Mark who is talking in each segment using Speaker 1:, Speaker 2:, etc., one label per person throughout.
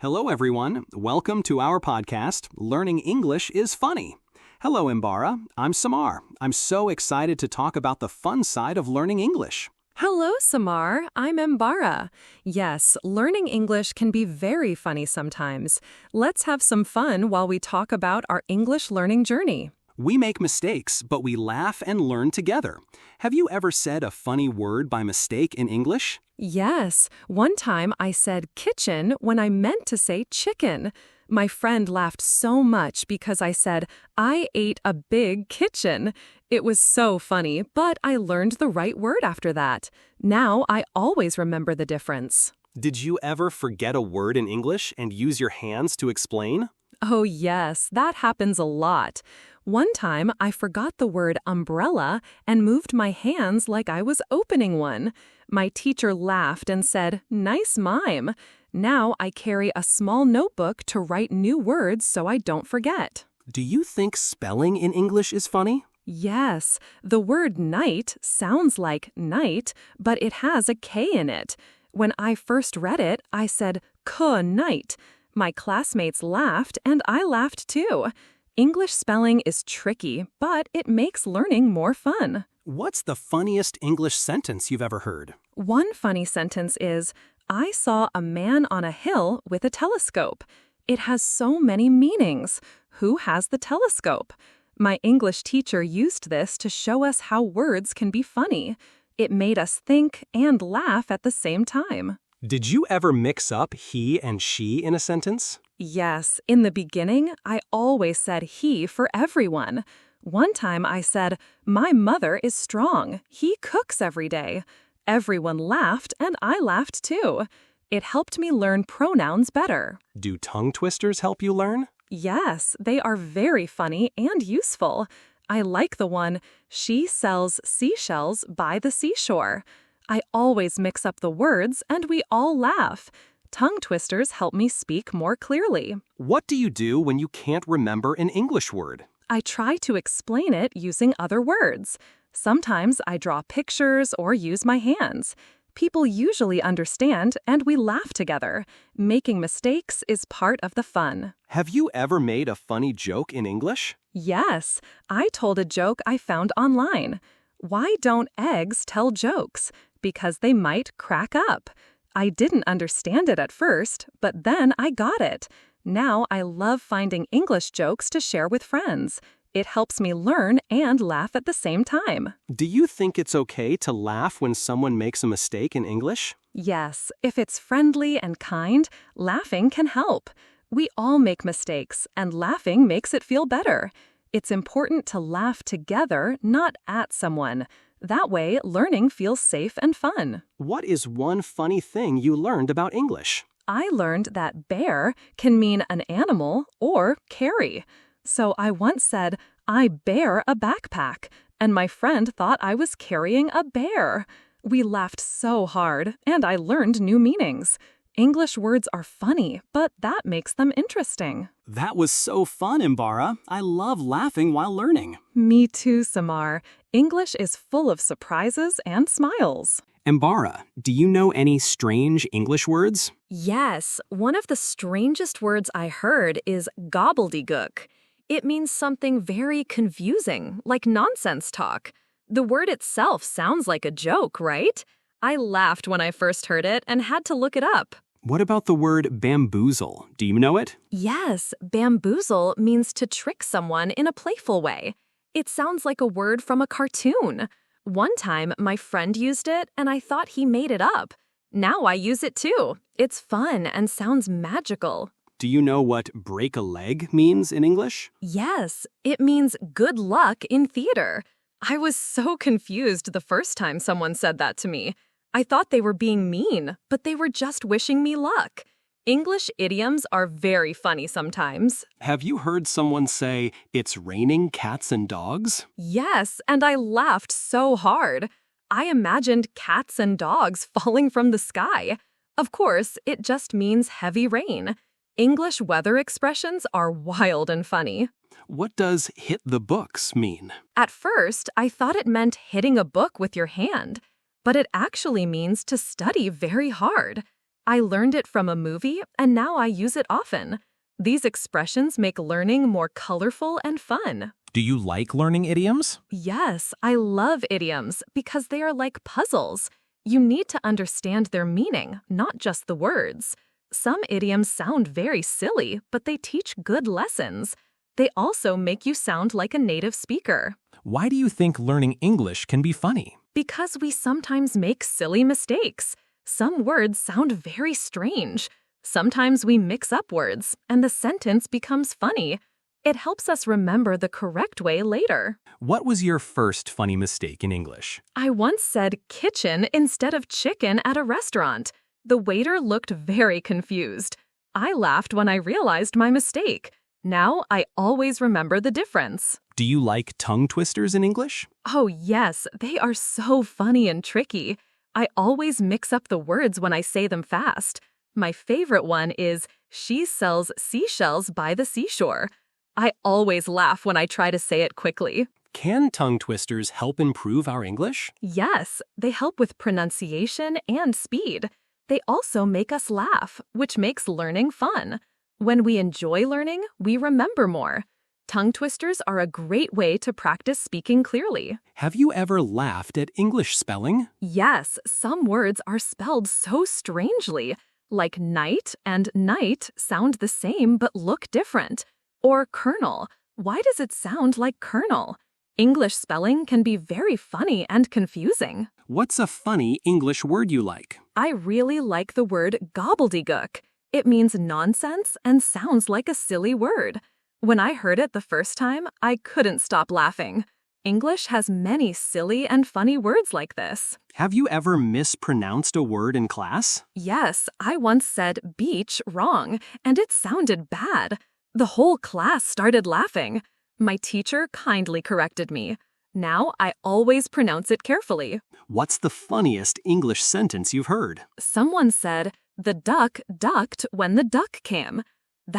Speaker 1: Hello, everyone. Welcome to our podcast, Learning English is Funny. Hello, Imbara. I'm Samar. I'm so excited to talk about the fun side of learning English.
Speaker 2: Hello, Samar. I'm Mbara. Yes, learning English can be very funny sometimes. Let's have some fun while we talk about our English learning journey.
Speaker 1: We make mistakes, but we laugh and learn together. Have you ever said a funny word by mistake in English?
Speaker 2: Yes, one time I said kitchen when I meant to say chicken. My friend laughed so much because I said, I ate a big kitchen. It was so funny, but I learned the right word after that. Now I always remember the difference.
Speaker 1: Did you ever forget a word in English and use your hands to explain?
Speaker 2: Oh yes, that happens a lot. One time I forgot the word umbrella and moved my hands like I was opening one. My teacher laughed and said, "Nice mime." Now I carry a small notebook to write new words so I don't forget.
Speaker 1: Do you think spelling in English is funny?
Speaker 2: Yes, the word night sounds like night, but it has a K in it. When I first read it, I said, "K-night." My classmates laughed and I laughed too. English spelling is tricky, but it makes learning more fun.
Speaker 1: What's the funniest English sentence you've ever heard?
Speaker 2: One funny sentence is, I saw a man on a hill with a telescope. It has so many meanings. Who has the telescope? My English teacher used this to show us how words can be funny. It made us think and laugh at the same time.
Speaker 1: Did you ever mix up he and she in a sentence?
Speaker 2: Yes, in the beginning, I always said he for everyone. One time I said, my mother is strong. He cooks every day. Everyone laughed and I laughed too. It helped me learn pronouns better.
Speaker 1: Do tongue twisters help you learn?
Speaker 2: Yes, they are very funny and useful. I like the one, she sells seashells by the seashore. I always mix up the words and we all laugh. Tongue twisters help me speak more clearly.
Speaker 1: What do you do when you can't remember an English word?
Speaker 2: I try to explain it using other words. Sometimes I draw pictures or use my hands. People usually understand and we laugh together. Making mistakes is part of the fun.
Speaker 1: Have you ever made a funny joke in English?
Speaker 2: Yes, I told a joke I found online. Why don't eggs tell jokes? Because they might crack up. I didn't understand it at first, but then I got it. Now I love finding English jokes to share with friends. It helps me learn and laugh at the same time.
Speaker 1: Do you think it's okay to laugh when someone makes a mistake in English?
Speaker 2: Yes, if it's friendly and kind, laughing can help. We all make mistakes, and laughing makes it feel better. It's important to laugh together, not at someone. That way, learning feels safe and fun.
Speaker 1: What is one funny thing you learned about English?
Speaker 2: I learned that bear can mean an animal or carry. So I once said, I bear a backpack, and my friend thought I was carrying a bear. We laughed so hard, and I learned new meanings. English words are funny, but that makes them interesting.
Speaker 1: That was so fun, Imbara. I love laughing while learning.
Speaker 2: Me too, Samar. English is full of surprises and smiles.
Speaker 1: Imbara, do you know any strange English words?
Speaker 3: Yes, one of the strangest words I heard is gobbledygook. It means something very confusing, like nonsense talk. The word itself sounds like a joke, right? I laughed when I first heard it and had to look it up.
Speaker 1: What about the word bamboozle? Do you know it?
Speaker 3: Yes, bamboozle means to trick someone in a playful way. It sounds like a word from a cartoon. One time, my friend used it, and I thought he made it up. Now I use it too. It's fun and sounds magical.
Speaker 1: Do you know what break a leg means in English?
Speaker 3: Yes, it means good luck in theater. I was so confused the first time someone said that to me. I thought they were being mean, but they were just wishing me luck. English idioms are very funny sometimes.
Speaker 1: Have you heard someone say, it's raining cats and dogs?
Speaker 3: Yes, and I laughed so hard. I imagined cats and dogs falling from the sky. Of course, it just means heavy rain. English weather expressions are wild and funny.
Speaker 1: What does hit the books mean?
Speaker 3: At first, I thought it meant hitting a book with your hand, but it actually means to study very hard. I learned it from a movie, and now I use it often. These expressions make learning more colorful and fun.
Speaker 1: Do you like learning idioms?
Speaker 3: Yes, I love idioms because they are like puzzles. You need to understand their meaning, not just the words. Some idioms sound very silly, but they teach good lessons. They also make you sound like a native speaker.
Speaker 1: Why do you think learning English can be funny?
Speaker 3: Because we sometimes make silly mistakes. Some words sound very strange. Sometimes we mix up words, and the sentence becomes funny. It helps us remember the correct way later.
Speaker 1: What was your first funny mistake in English?
Speaker 3: I once said kitchen instead of chicken at a restaurant. The waiter looked very confused. I laughed when I realized my mistake. Now I always remember the difference.
Speaker 1: Do you like tongue twisters in English?
Speaker 3: Oh yes, they are so funny and tricky. I always mix up the words when I say them fast. My favorite one is, she sells seashells by the seashore. I always laugh when I try to say it quickly.
Speaker 1: Can tongue twisters help improve our English?
Speaker 3: Yes, they help with pronunciation and speed. They also make us laugh, which makes learning fun. When we enjoy learning, we remember more. Tongue twisters are a great way to practice speaking clearly.
Speaker 1: Have you ever laughed at English spelling?
Speaker 3: Yes, some words are spelled so strangely. Like night and night sound the same but look different. Or kernel. Why does it sound like kernel? English spelling can be very funny and confusing.
Speaker 1: What's a funny English word you like?
Speaker 3: I really like the word gobbledygook. It means nonsense and sounds like a silly word. When I heard it the first time, I couldn't stop laughing. English has many silly and funny words like this.
Speaker 1: Have you ever mispronounced a word in class?
Speaker 3: Yes, I once said beach wrong, and it sounded bad. The whole class started laughing. My teacher kindly corrected me. Now I always pronounce it carefully.
Speaker 1: What's the funniest English sentence you've heard?
Speaker 3: Someone said, "The duck ducked when the duck came."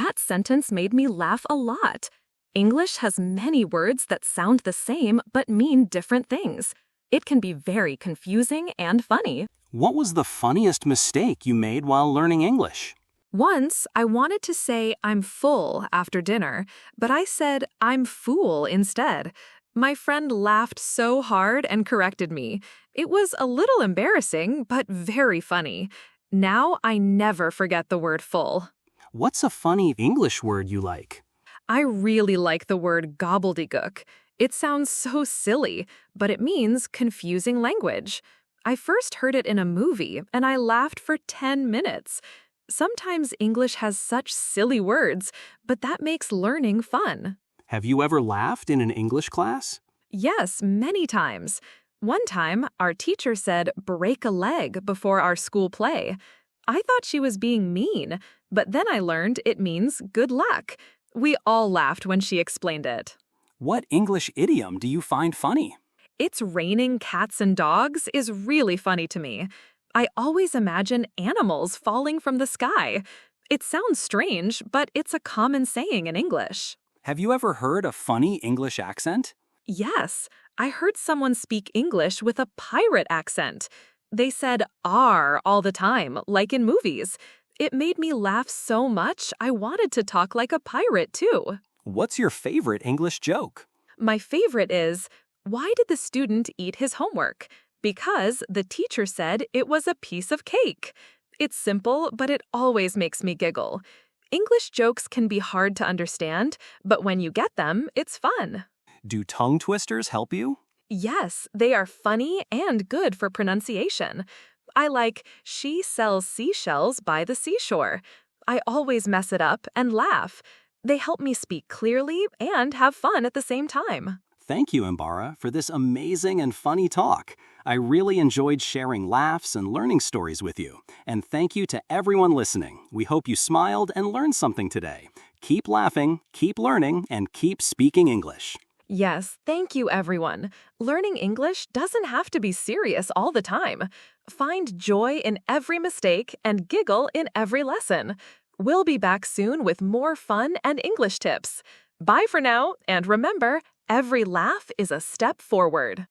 Speaker 3: That sentence made me laugh a lot. English has many words that sound the same but mean different things. It can be very confusing and funny.
Speaker 1: What was the funniest mistake you made while learning English?
Speaker 3: Once, I wanted to say I'm full after dinner, but I said I'm fool instead. My friend laughed so hard and corrected me. It was a little embarrassing, but very funny. Now I never forget the word full.
Speaker 1: What's a funny English word you like?
Speaker 3: I really like the word gobbledygook. It sounds so silly, but it means confusing language. I first heard it in a movie, and I laughed for 10 minutes. Sometimes English has such silly words, but that makes learning fun.
Speaker 1: Have you ever laughed in an English class?
Speaker 3: Yes, many times. One time, our teacher said, "break a leg" before our school play. I thought she was being mean, but then I learned it means good luck. We all laughed when she explained it.
Speaker 1: What English idiom do you find funny?
Speaker 3: "It's raining cats and dogs" is really funny to me. I always imagine animals falling from the sky. It sounds strange, but it's a common saying in English.
Speaker 1: Have you ever heard a funny English accent?
Speaker 3: Yes, I heard someone speak English with a pirate accent. They said "R" all the time, like in movies. It made me laugh so much I wanted to talk like a pirate too.
Speaker 1: What's your favorite English joke?
Speaker 3: My favorite is, "Why did the student eat his homework?" Because the teacher said it was a piece of cake. It's simple, but it always makes me giggle. English jokes can be hard to understand, but when you get them, it's fun.
Speaker 1: Do tongue twisters help you?
Speaker 3: Yes, they are funny and good for pronunciation. I like, "She sells seashells by the seashore." I always mess it up and laugh. They help me speak clearly and have fun at the same time.
Speaker 1: Thank you, Imbara, for this amazing and funny talk. I really enjoyed sharing laughs and learning stories with you. And thank you to everyone listening. We hope you smiled and learned something today. Keep laughing, keep learning, and keep speaking English.
Speaker 3: Yes, thank you, everyone. Learning English doesn't have to be serious all the time. Find joy in every mistake and giggle in every lesson. We'll be back soon with more fun and English tips. Bye for now, and remember, every laugh is a step forward.